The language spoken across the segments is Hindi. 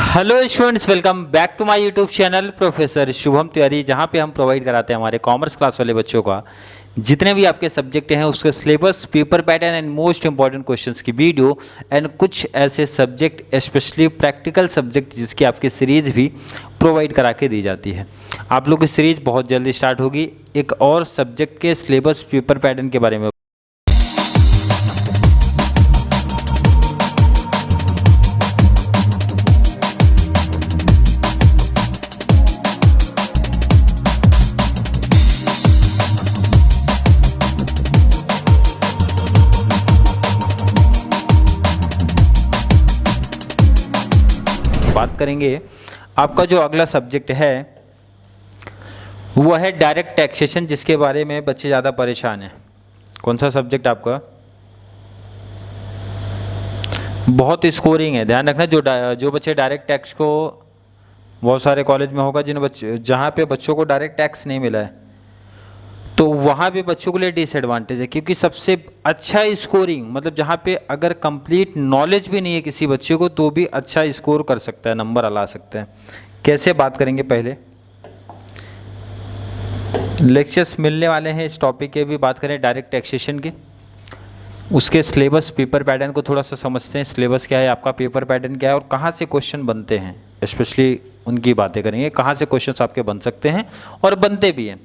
Hello students, welcome back to my YouTube channel professor Shubham Tiwari, जहां पे हम प्रोवाइड कराते हैं हमारे कॉमर्स क्लास वाले बच्चों का जितने भी आपके सब्जेक्ट हैं उसके syllabus, paper pattern and most important questions की वीडियो एंड कुछ ऐसे सब्जेक्ट स्पेशली प्रैक्टिकल सब्जेक्ट जिसकी आपकी सीरीज़ भी प्रोवाइड करा के दी जाती है। आप लोग की सीरीज़ बहुत जल्दी स्टार्ट होगी एक और सब्जेक्ट के सिलेबस पेपर पैटर्न के बारे में। बात करेंगे आपका जो अगला सब्जेक्ट है वो है डायरेक्ट टैक्सेशन, जिसके बारे में बच्चे ज़्यादा परेशान हैं। कौन सा सब्जेक्ट आपका? बहुत स्कोरिंग है, ध्यान रखना। जो बच्चे डायरेक्ट टैक्स को, बहुत सारे कॉलेज में होगा जहाँ पे बच्चों को डायरेक्ट टैक्स नहीं मिला है तो वहाँ पे बच्चों के लिए डिसएडवांटेज है, क्योंकि सबसे अच्छा स्कोरिंग मतलब जहाँ पे अगर कंप्लीट नॉलेज भी नहीं है किसी बच्चे को तो भी अच्छा स्कोर कर सकता है, नंबर ला सकता है। कैसे बात करेंगे? पहले लेक्चर्स मिलने वाले हैं इस टॉपिक के भी बात करें डायरेक्ट टैक्सेशन की। उसके सिलेबस पेपर पैटर्न को थोड़ा सा समझते हैं। सिलेबस क्या है आपका, पेपर पैटर्न क्या है और कहाँ से क्वेश्चन बनते हैं, स्पेशली उनकी बातें करेंगे, कहाँ से क्वेश्चन आपके बन सकते हैं और बनते भी हैं।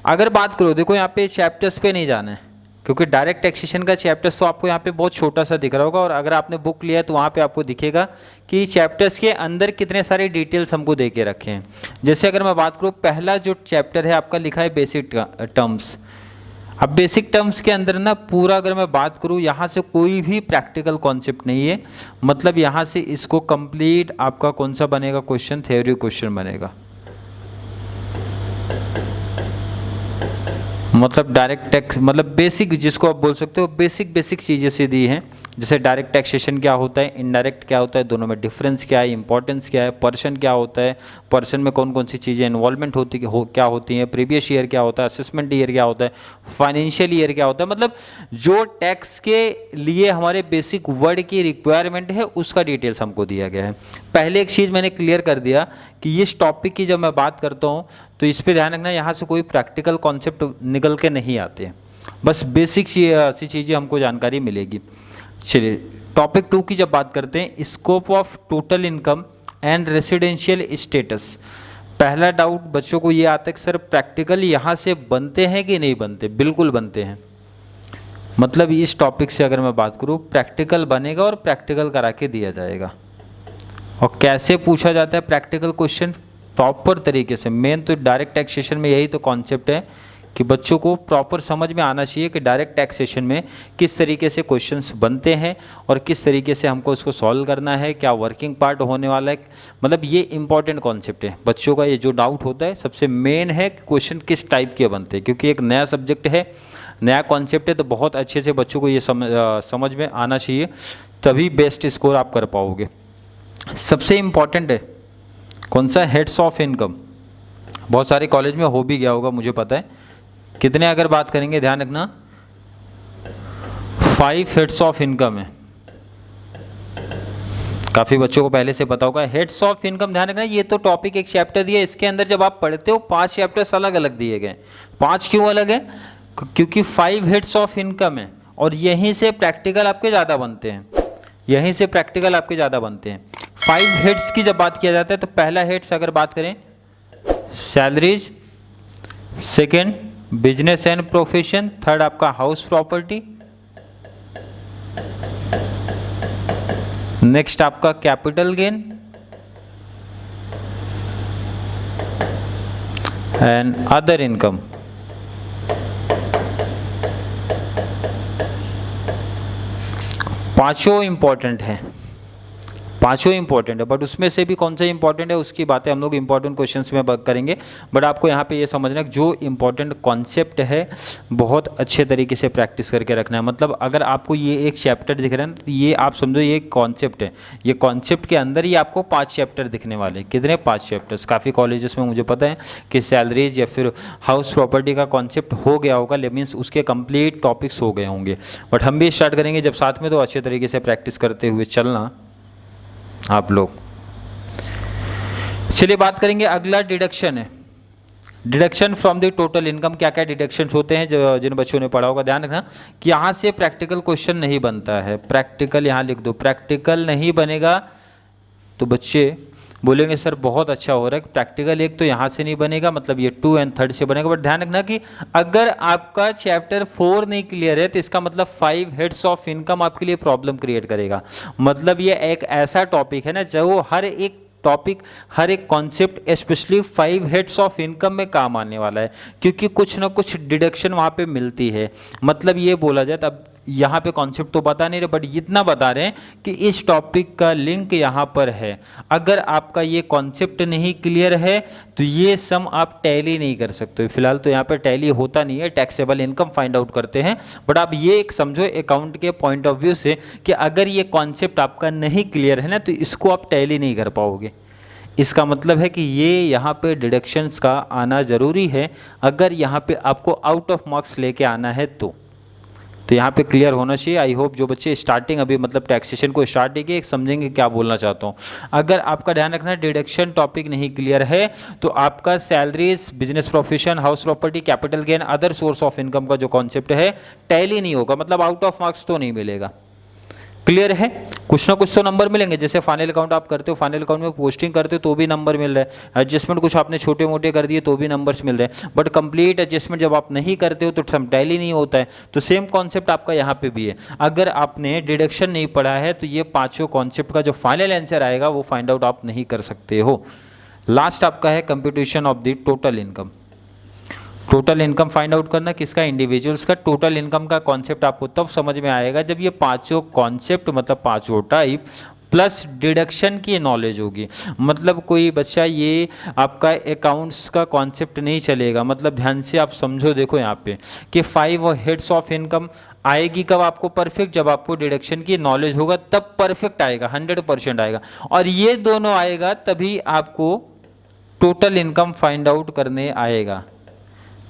अगर बात करो, देखो यहाँ पे चैप्टर्स पे नहीं जाना है क्योंकि डायरेक्ट टैक्सेशन का चैप्टर्स तो आपको यहाँ पे बहुत छोटा सा दिख रहा होगा, और अगर आपने बुक लिया है तो वहाँ पे आपको दिखेगा कि चैप्टर्स के अंदर कितने सारे डिटेल्स हमको दे के रखे हैं। जैसे अगर मैं बात करूँ, पहला जो चैप्टर है आपका लिखा है बेसिक टर्म्स। अब बेसिक टर्म्स के अंदर ना पूरा अगर मैं बात करूँ, यहाँ से कोई भी प्रैक्टिकल कॉन्सेप्ट नहीं है, मतलब यहाँ से इसको कंप्लीट आपका कौन सा बनेगा क्वेश्चन, थ्योरी क्वेश्चन बनेगा। मतलब डायरेक्ट टैक्स मतलब बेसिक, जिसको आप बोल सकते हो बेसिक चीज़ें से दी हैं। जैसे डायरेक्ट टैक्सेशन क्या होता है, इनडायरेक्ट क्या होता है, दोनों में डिफरेंस क्या है, इंपॉर्टेंस क्या है, पर्सन क्या होता है, पर्सन में कौन कौन सी चीज़ें इन्वॉल्वमेंट क्या होती हैं, प्रीवियस ईयर क्या होता है, असेसमेंट ईयर क्या होता है, फाइनेंशियल ईयर क्या होता है। मतलब जो टैक्स के लिए हमारे बेसिक वर्ड की रिक्वायरमेंट है उसका डिटेल्स हमको दिया गया है। पहले एक चीज़ मैंने क्लियर कर दिया कि इस टॉपिक की जब मैं बात करता हूँ तो इस पे ध्यान रखना, यहाँ से कोई प्रैक्टिकल कॉन्सेप्ट निकल के नहीं आते हैं, बस बेसिक सी चीज़ें हमको जानकारी मिलेगी। चलिए टॉपिक 2 की जब बात करते हैं, scope of total income and residential status. पहला डाउट बच्चों को ये आता है कि सर प्रैक्टिकल यहाँ से बनते हैं कि नहीं बनते? बिल्कुल बनते हैं। मतलब इस टॉपिक से अगर मैं बात करूँ, प्रैक्टिकल बनेगा और प्रैक्टिकल करा के दिया जाएगा। और कैसे पूछा जाता है प्रैक्टिकल क्वेश्चन? प्रॉपर तरीके से। मेन तो डायरेक्ट टैक्सेशन में यही तो कॉन्सेप्ट है कि बच्चों को प्रॉपर समझ में आना चाहिए कि डायरेक्ट टैक्सेशन में किस तरीके से क्वेश्चंस बनते हैं और किस तरीके से हमको उसको सॉल्व करना है, क्या वर्किंग पार्ट होने वाला है। मतलब ये इंपॉर्टेंट कॉन्सेप्ट है। बच्चों का ये जो डाउट होता है सबसे मेन है कि क्वेश्चन किस टाइप के बनते हैं, क्योंकि एक नया सब्जेक्ट है, नया कॉन्सेप्ट है, तो बहुत अच्छे से बच्चों को ये समझ में आना चाहिए, तभी बेस्ट स्कोर आप कर पाओगे। सबसे इम्पॉर्टेंट है कौन सा? Heads of income. बहुत सारे कॉलेज में हो भी गया होगा, मुझे पता है। कितने अगर बात करेंगे, ध्यान रखना 5 हेड्स ऑफ इनकम है। काफ़ी बच्चों को पहले से पता होगा हेड्स ऑफ इनकम। ध्यान रखना, ये तो टॉपिक एक चैप्टर दिया, इसके अंदर जब आप पढ़ते हो 5 चैप्टर्स अलग अलग दिए गए। 5 क्यों अलग है? क्योंकि 5 हेड्स ऑफ इनकम है और यहीं से प्रैक्टिकल आपके ज़्यादा बनते हैं, यहीं से प्रैक्टिकल आपके ज़्यादा बनते हैं। 5 हेड्स की जब बात किया जाता है तो पहला हेड्स अगर बात करें salaries, second business and profession, third आपका हाउस प्रॉपर्टी, नेक्स्ट आपका capital gain and other income. पांचों इंपॉर्टेंट है, पांचों इंपॉर्टेंट है, बट उसमें से भी कौन सा इंपॉर्टेंट है उसकी बातें हम लोग इंपॉर्टेंट क्वेश्चंस में करेंगे। बट आपको यहाँ पे ये समझना कि जो इंपॉर्टेंट कॉन्सेप्ट है बहुत अच्छे तरीके से प्रैक्टिस करके रखना है। मतलब अगर आपको ये एक चैप्टर दिख रहा है तो ये आप समझो ये कॉन्सेप्ट है, ये कॉन्सेप्ट के अंदर ही आपको 5 चैप्टर दिखने वाले। कितने? 5 चैप्टर्स। काफ़ी कॉलेजेस में मुझे पता है कि सैलरीज या फिर हाउस प्रॉपर्टी का कॉन्सेप्ट हो गया होगा, मीन्स उसके कंप्लीट टॉपिक्स हो गए होंगे। बट हम भी स्टार्ट करेंगे जब साथ में, तो अच्छे तरीके से प्रैक्टिस करते हुए चलना आप लोग। चलिए बात करेंगे, अगला डिडक्शन है। Deduction from the total income, क्या क्या डिडक्शंस होते हैं जो जिन बच्चों ने पढ़ा होगा, ध्यान रखना कि यहाँ से प्रैक्टिकल क्वेश्चन नहीं बनता है। प्रैक्टिकल यहाँ लिख दो, प्रैक्टिकल नहीं बनेगा तो बच्चे बोलेंगे सर बहुत अच्छा हो रहा है, प्रैक्टिकल एक तो यहाँ से नहीं बनेगा, मतलब ये 2 और 3 से बनेगा। बट ध्यान रखना कि अगर आपका चैप्टर 4 नहीं क्लियर है तो इसका मतलब 5 हेड्स ऑफ इनकम आपके लिए प्रॉब्लम क्रिएट करेगा। मतलब ये एक ऐसा टॉपिक है ना जो हर एक टॉपिक, हर एक concept specially 5 heads of income में काम आने वाला है, क्योंकि कुछ ना कुछ डिडक्शन वहाँ पे मिलती है। मतलब ये बोला जाए, तब यहाँ पे कॉन्सेप्ट तो बता नहीं रहे बट इतना बता रहे हैं कि इस टॉपिक का लिंक यहाँ पर है। अगर आपका ये कॉन्सेप्ट नहीं क्लियर है तो ये सम आप टैली नहीं कर सकते। फिलहाल तो यहाँ पर टैली होता नहीं है, टैक्सेबल इनकम फाइंड आउट करते हैं। बट आप ये एक समझो अकाउंट के पॉइंट ऑफ व्यू से कि अगर ये कॉन्सेप्ट आपका नहीं क्लियर है ना तो इसको आप टैली नहीं कर पाओगे। इसका मतलब है कि ये यहाँ पे डिडक्शंस का आना ज़रूरी है, अगर यहाँ पे आपको आउट ऑफ मार्क्स लेके आना है तो यहाँ पे क्लियर होना चाहिए। आई होप जो बच्चे स्टार्टिंग अभी मतलब टैक्सेशन को स्टार्ट किए समझेंगे क्या बोलना चाहता हूँ। अगर आपका ध्यान रखना डिडक्शन टॉपिक नहीं क्लियर है तो आपका salaries, business profession, house property, capital gain, other source of income का जो कॉन्सेप्ट है टैली नहीं होगा, मतलब आउट ऑफ मार्क्स तो नहीं मिलेगा। क्लियर है? कुछ ना कुछ तो नंबर मिलेंगे। जैसे फाइनल अकाउंट आप करते हो, फाइनल अकाउंट में पोस्टिंग करते हो तो भी नंबर मिल रहा है, एडजस्टमेंट कुछ आपने छोटे मोटे कर दिए तो भी नंबर्स मिल रहे हैं। बट कंप्लीट एडजस्टमेंट जब आप नहीं करते हो तो सम टैली नहीं होता है। तो सेम कॉन्सेप्ट आपका यहाँ पे भी है। अगर आपने डिडक्शन नहीं पढ़ा है तो ये पांचों कॉन्सेप्ट का जो फाइनल आंसर आएगा वो फाइंड आउट आप नहीं कर सकते हो। लास्ट आपका है computation of the total income. Total income find out करना किसका, इंडिविजुअल्स का। टोटल इनकम का कॉन्सेप्ट आपको तब समझ में आएगा जब ये पांचों कॉन्सेप्ट मतलब पांचों टाइप प्लस डिडक्शन की नॉलेज होगी। मतलब कोई बच्चा ये आपका अकाउंट्स का कॉन्सेप्ट नहीं चलेगा। मतलब ध्यान से आप समझो, देखो यहाँ पे कि 5 हेड्स ऑफ इनकम आएगी कब आपको परफेक्ट, जब आपको डिडक्शन की नॉलेज होगा तब परफेक्ट आएगा, 100% आएगा। और ये दोनों आएगा तभी आपको टोटल इनकम फाइंड आउट करने आएगा।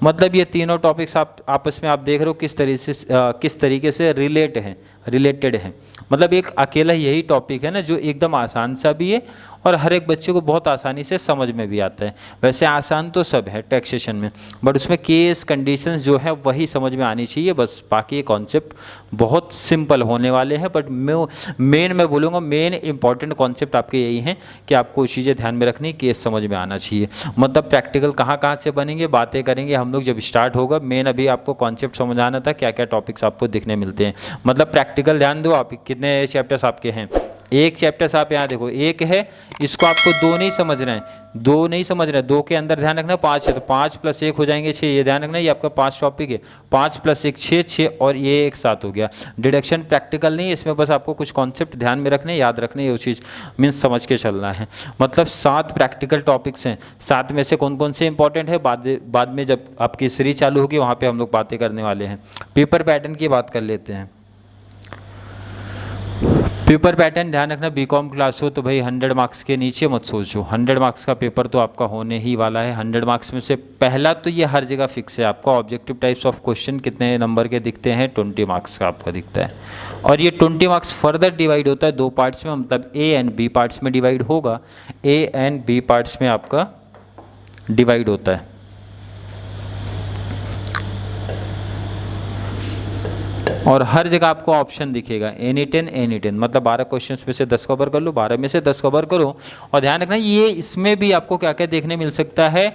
मतलब ये तीनों टॉपिक्स आप आपस में आप देख रहे हो किस तरीके से रिलेटेड हैं। मतलब एक अकेला यही टॉपिक है ना जो एकदम आसान सा भी है और हर एक बच्चे को बहुत आसानी से समझ में भी आता है। वैसे आसान तो सब है टैक्सेशन में, बट उसमें केस कंडीशंस जो है वही समझ में आनी चाहिए बस। बाकी कॉन्सेप्ट बहुत सिंपल होने वाले हैं। बट मेन मैं बोलूँगा मेन इंपॉर्टेंट कॉन्सेप्ट आपके यही हैं कि आपको चीज़ें ध्यान में रखनी, केस समझ में आना चाहिए। मतलब प्रैक्टिकल कहाँ से बनेंगे, बातें करेंगे हम लोग जब स्टार्ट होगा। मेन अभी आपको कॉन्सेप्ट समझाना था, क्या क्या टॉपिक्स आपको दिखने मिलते हैं। मतलब प्रैक्टिकल ध्यान दो, आप कितने चैप्टर्स आपके हैं, एक चैप्टर्स आप यहाँ देखो एक है, इसको आपको 2 नहीं समझना है, 2 नहीं समझ रहे हैं, 2 के अंदर ध्यान रखना 5 है तो 5 + 1 हो जाएंगे 6। ये ध्यान रखना ये आपका 5 टॉपिक है, 5 + 1 6 और ये एक साथ हो गया। डिडक्शन प्रैक्टिकल नहीं है, इसमें बस आपको कुछ कॉन्सेप्ट ध्यान में रखने, याद रखने, ये चीज़ मीन्स समझ के चलना है। मतलब 7 प्रैक्टिकल टॉपिक्स हैं। 7 में से कौन कौन से इंपॉर्टेंट है बाद में जब आपकी सीरीज चालू होगी वहाँ पर हम लोग बातें करने वाले हैं। पेपर पैटर्न की बात कर लेते हैं। पेपर पैटर्न ध्यान रखना, बीकॉम क्लास हो तो भाई 100 मार्क्स के नीचे मत सोचो। 100 मार्क्स का पेपर तो आपका होने ही वाला है। 100 मार्क्स में से पहला तो ये हर जगह फिक्स है आपका, ऑब्जेक्टिव टाइप्स ऑफ क्वेश्चन कितने नंबर के दिखते हैं, 20 मार्क्स का आपका दिखता है। और ये 20 मार्क्स फर्दर डिवाइड होता है 2 पार्ट्स में, मतलब ए एंड बी पार्ट्स में डिवाइड होगा। ए एंड बी पार्ट्स में आपका डिवाइड होता है। और हर जगह आपको ऑप्शन दिखेगा एनी 10, मतलब 12 क्वेश्चंस में से 10 कवर कर लो, 12 में से 10 कवर करो। और ध्यान रखना ये इसमें भी आपको क्या क्या देखने मिल सकता है,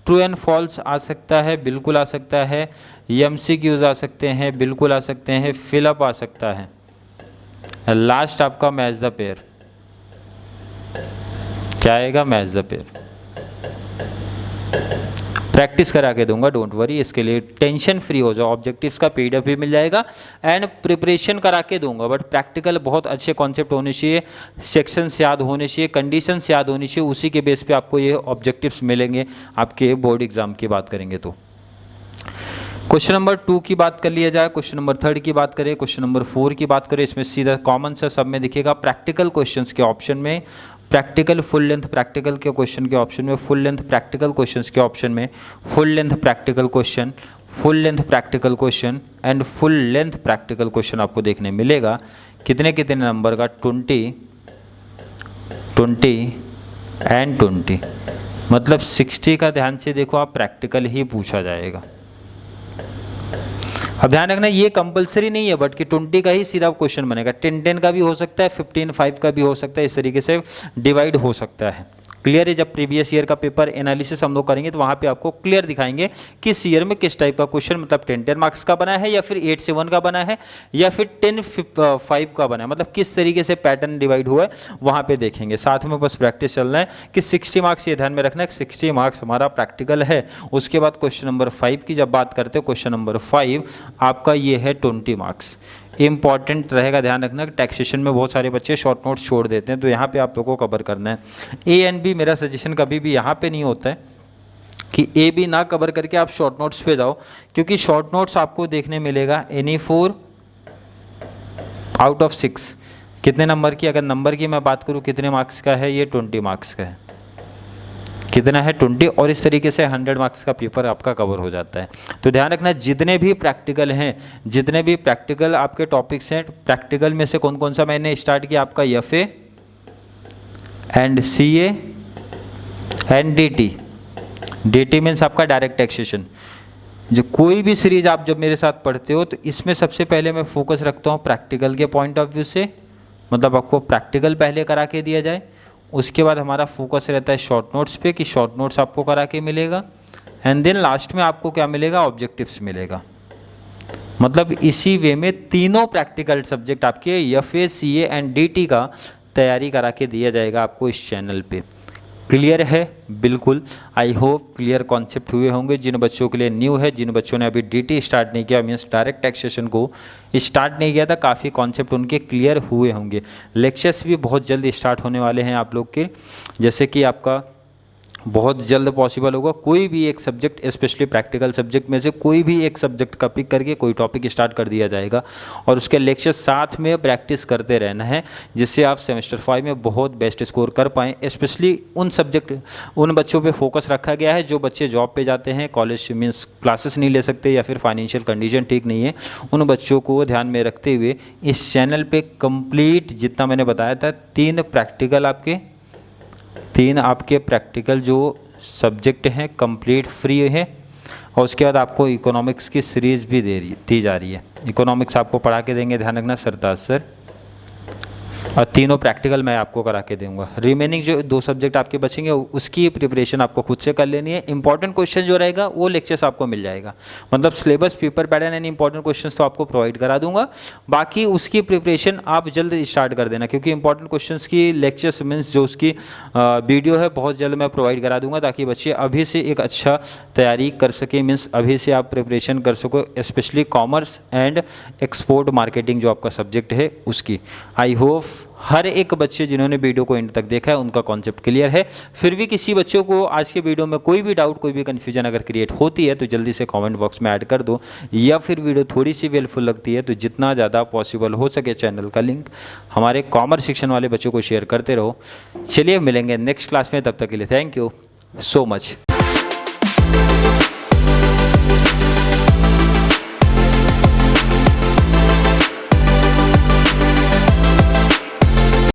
ट्रू एंड फॉल्स आ सकता है, बिल्कुल आ सकता है, MCQs आ सकते हैं, बिल्कुल आ सकते हैं, फिलअप आ सकता है, लास्ट आपका मैच द पेयर। क्या आएगा, मैच द पेयर। प्रैक्टिस करा के दूंगा, डोंट वरी, इसके लिए टेंशन फ्री हो जाओ। ऑब्जेक्टिव्स का PDF भी मिल जाएगा एंड प्रिपरेशन करा के दूंगा। बट प्रैक्टिकल बहुत अच्छे कॉन्सेप्ट होने चाहिए, सेक्शंस याद होने चाहिए, कंडीशंस याद होनी चाहिए, उसी के बेस पे आपको ये ऑब्जेक्टिव्स मिलेंगे आपके बोर्ड एग्जाम की बात करेंगे तो। क्वेश्चन नंबर 2 की बात कर लिया जाए, क्वेश्चन नंबर 3 की बात करें, क्वेश्चन नंबर 4 की बात करें। इसमें सीधा कॉमन सा सब में दिखेगा प्रैक्टिकल क्वेश्चंस के ऑप्शन में, प्रैक्टिकल फुल लेंथ प्रैक्टिकल के क्वेश्चन के ऑप्शन में, फुल लेंथ प्रैक्टिकल क्वेश्चंस के ऑप्शन में, full length practical question, full length practical question and full length practical question आपको देखने मिलेगा। कितने कितने नंबर का, 20, एंड 20, मतलब 60 का ध्यान से देखो आप, प्रैक्टिकल ही पूछा जाएगा। अब ध्यान रखना ये कंपलसरी नहीं है बट कि 20 का ही सीधा क्वेश्चन बनेगा, 10 का भी हो सकता है, 15 5 का भी हो सकता है, इस तरीके से डिवाइड हो सकता है। क्लियर है, जब प्रीवियस ईयर का पेपर एनालिसिस हम लोग करेंगे तो वहाँ पे आपको क्लियर दिखाएंगे किस ईयर में किस टाइप का क्वेश्चन, मतलब 10 मार्क्स का बना है या फिर 8 से 1 का बना है या फिर 10 5 का बना है, मतलब किस तरीके से पैटर्न डिवाइड हुआ है वहाँ पे देखेंगे। साथ में बस प्रैक्टिस चलना है कि 60 मार्क्स, ये ध्यान में रखना है 60 मार्क्स हमारा प्रैक्टिकल है। उसके बाद क्वेश्चन नंबर 5 की जब बात करते हैं, क्वेश्चन नंबर 5 आपका ये है 20 मार्क्स। इंपॉर्टेंट रहेगा, ध्यान रखना कि टैक्सेशन में बहुत सारे बच्चे शॉर्ट नोट्स छोड़ देते हैं, तो यहाँ पे आप लोगों को कवर करना है। ए एंड बी, मेरा सजेशन कभी भी यहाँ पे नहीं होता है कि ए बी ना कवर करके आप शॉर्ट नोट्स पे जाओ, क्योंकि शॉर्ट नोट्स आपको देखने मिलेगा एनी 4 आउट ऑफ 6 कितने नंबर की, अगर नंबर की मैं बात करूँ कितने मार्क्स का है, ये 20 मार्क्स का है। कितना है 20, और इस तरीके से 100 मार्क्स का पेपर आपका कवर हो जाता है। तो ध्यान रखना जितने भी प्रैक्टिकल हैं, जितने भी प्रैक्टिकल आपके टॉपिक्स हैं, प्रैक्टिकल में से कौन कौन सा मैंने स्टार्ट किया, आपका FA and CA and DT. DT means आपका डायरेक्ट टैक्सेशन। जो कोई भी सीरीज आप जब मेरे साथ पढ़ते हो तो इसमें सबसे पहले मैं फोकस रखता हूँ प्रैक्टिकल के पॉइंट ऑफ व्यू से, मतलब आपको प्रैक्टिकल पहले करा के दिया जाए। उसके बाद हमारा फोकस रहता है शॉर्ट नोट्स पे कि शॉर्ट नोट्स आपको करा के मिलेगा, एंड देन लास्ट में आपको क्या मिलेगा, ऑब्जेक्टिव्स मिलेगा। मतलब इसी वे में तीनों प्रैक्टिकल सब्जेक्ट आपके एफए सीए एंड डीटी का तैयारी करा के दिया जाएगा आपको इस चैनल पे। क्लियर है? बिल्कुल, आई होप क्लियर कॉन्सेप्ट हुए होंगे। जिन बच्चों के लिए न्यू है, जिन बच्चों ने अभी डीटी स्टार्ट नहीं किया, मीन्स डायरेक्ट टैक्सेशन को स्टार्ट नहीं किया था, काफ़ी कॉन्सेप्ट उनके क्लियर हुए होंगे। लेक्चर्स भी बहुत जल्द स्टार्ट होने वाले हैं आप लोग के, जैसे कि आपका बहुत जल्द पॉसिबल होगा। कोई भी एक सब्जेक्ट, स्पेशली प्रैक्टिकल सब्जेक्ट में से कोई भी एक सब्जेक्ट का पिक करके कोई टॉपिक स्टार्ट कर दिया जाएगा और उसके लेक्चर साथ में प्रैक्टिस करते रहना है, जिससे आप सेमेस्टर 5 में बहुत बेस्ट स्कोर कर पाएँ। स्पेशली उन बच्चों पे फोकस रखा गया है जो बच्चे जॉब पे जाते हैं, कॉलेज मीन्स क्लासेस नहीं ले सकते या फिर फाइनेंशियल कंडीशन ठीक नहीं है, उन बच्चों को ध्यान में रखते हुए इस चैनल पर कंप्लीट जितना मैंने बताया था, 3 आपके प्रैक्टिकल जो सब्जेक्ट हैं कंप्लीट फ्री है। और उसके बाद आपको इकोनॉमिक्स की सीरीज़ भी दी जा रही है। इकोनॉमिक्स आपको पढ़ा के देंगे, ध्यान रखना, सरताज सर, और तीनों प्रैक्टिकल मैं आपको करा के दूंगा। रिमेनिंग जो 2 सब्जेक्ट आपके बचेंगे उसकी प्रिपरेशन आपको खुद से कर लेनी है। इंपॉर्टेंट क्वेश्चन जो रहेगा वो लेक्चर्स आपको मिल जाएगा, मतलब syllabus, paper pattern and important questions तो आपको प्रोवाइड करा दूंगा। बाकी उसकी प्रिपरेशन आप जल्द स्टार्ट कर देना, क्योंकि इंपॉर्टेंट क्वेश्चंस की लेक्चर्स मीन्स जो उसकी वीडियो है बहुत जल्द मैं प्रोवाइड करा दूंगा, ताकि बच्चे अभी से एक अच्छा तैयारी कर सके, मीन्स अभी से आप प्रिपरेशन कर सको, specially commerce and export marketing जो आपका सब्जेक्ट है उसकी। आई होप हर एक बच्चे जिन्होंने वीडियो को एंड तक देखा है उनका कॉन्सेप्ट क्लियर है। फिर भी किसी बच्चों को आज के वीडियो में कोई भी डाउट, कोई भी कन्फ्यूजन अगर क्रिएट होती है तो जल्दी से कमेंट बॉक्स में ऐड कर दो, या फिर वीडियो थोड़ी सी हेल्पफुल लगती है तो जितना ज़्यादा पॉसिबल हो सके चैनल का लिंक हमारे कॉमर्स सेक्शन वाले बच्चों को शेयर करते रहो। चलिए मिलेंगे नेक्स्ट क्लास में, तब तक के लिए थैंक यू सो मच।